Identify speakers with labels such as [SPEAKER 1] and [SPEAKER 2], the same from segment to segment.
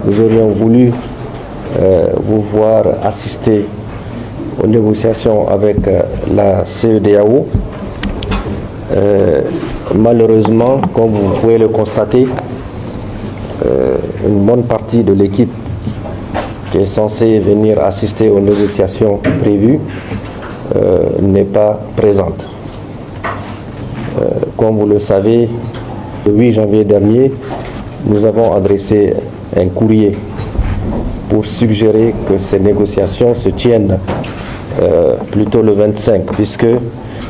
[SPEAKER 1] nous aurions voulu vous voir assister aux négociations avec la CEDEAO. Malheureusement, comme vous pouvez le constater, une bonne partie de l'équipe qui est censée venir assister aux négociations prévues n'est pas présente. Comme vous le savez, le 8 janvier dernier, nous avons adressé un courrier pour suggérer que ces négociations se tiennent plutôt le 25, puisque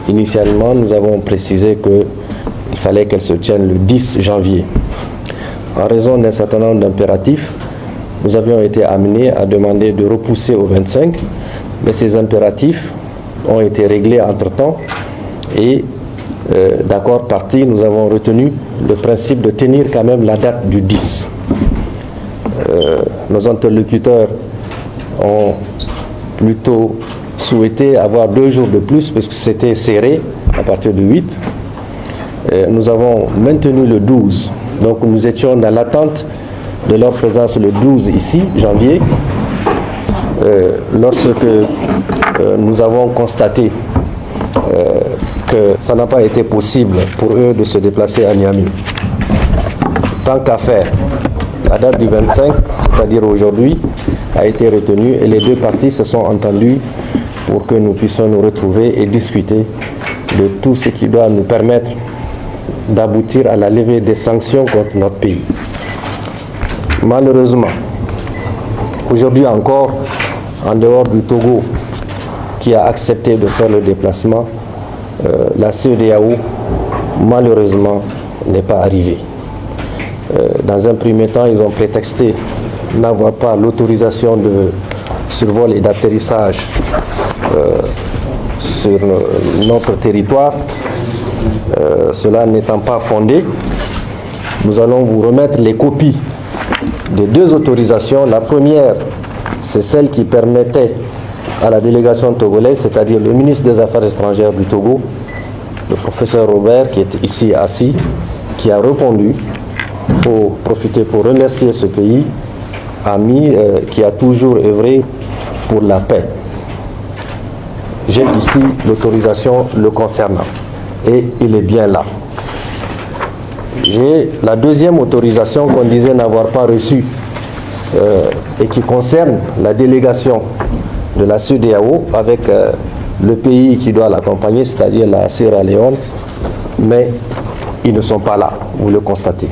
[SPEAKER 1] initialement nous avons précisé qu'il fallait qu'elles se tiennent le 10 janvier. En raison d'un certain nombre d'impératifs, nous avions été amenés à demander de repousser au 25, mais ces impératifs ont été réglés entre-temps et d'accord parti, nous avons retenu le principe de tenir quand même la date du 10. Nos interlocuteurs ont plutôt souhaité avoir 2 jours de plus parce que c'était serré à partir du 8. Nous avons maintenu le 12. Donc nous étions dans l'attente de leur présence le 12 ici, janvier, lorsque nous avons constaté que ça n'a pas été possible pour eux de se déplacer à Niamey. Tant qu'à faire, la date du 25, c'est-à-dire aujourd'hui, a été retenue et les deux parties se sont entendues pour que nous puissions nous retrouver et discuter de tout ce qui doit nous permettre d'aboutir à la levée des sanctions contre notre pays. Malheureusement, aujourd'hui encore, en dehors du Togo, qui a accepté de faire le déplacement, la CEDEAO, malheureusement, n'est pas arrivée. Dans un premier temps, ils ont prétexté n'avoir pas l'autorisation de survol et d'atterrissage sur notre territoire. Cela n'étant pas fondé, nous allons vous remettre les copies des 2 autorisations. La première, c'est celle qui permettait à la délégation togolaise, c'est-à-dire le ministre des Affaires étrangères du Togo, le professeur Robert, qui est ici assis, qui a répondu. Il faut profiter pour remercier ce pays, ami, qui a toujours œuvré pour la paix. J'ai ici l'autorisation le concernant et il est bien là. J'ai la deuxième autorisation qu'on disait n'avoir pas reçue et qui concerne la délégation de la CEDEAO avec le pays qui doit l'accompagner, c'est-à-dire la Sierra Leone, mais ils ne sont pas là, vous le constatez.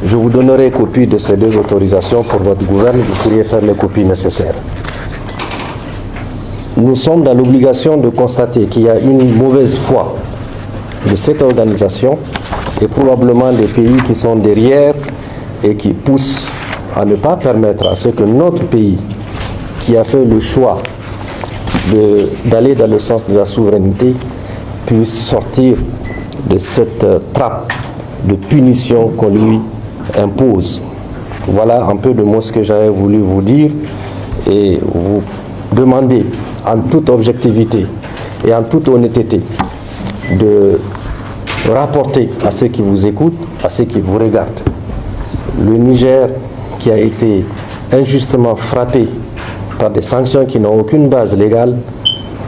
[SPEAKER 1] Je vous donnerai copie de ces 2 autorisations pour votre gouvernement, vous pourriez faire les copies nécessaires. Nous sommes dans l'obligation de constater qu'il y a une mauvaise foi de cette organisation et probablement des pays qui sont derrière et qui poussent à ne pas permettre à ce que notre pays, qui a fait le choix d'aller dans le sens de la souveraineté, puisse sortir de cette trappe de punition qu'on lui impose. Voilà un peu de mots ce que j'avais voulu vous dire et vous demander en toute objectivité et en toute honnêteté de rapporter à ceux qui vous écoutent, à ceux qui vous regardent. Le Niger, qui a été injustement frappé par des sanctions qui n'ont aucune base légale,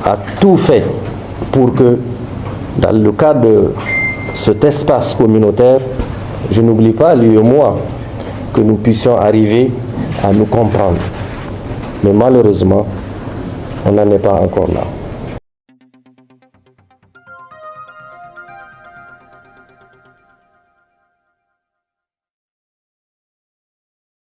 [SPEAKER 1] a tout fait pour que, dans le cadre de cet espace communautaire, je n'oublie pas, lui et moi, que nous puissions arriver à nous comprendre. Mais malheureusement, on n'en est pas encore là.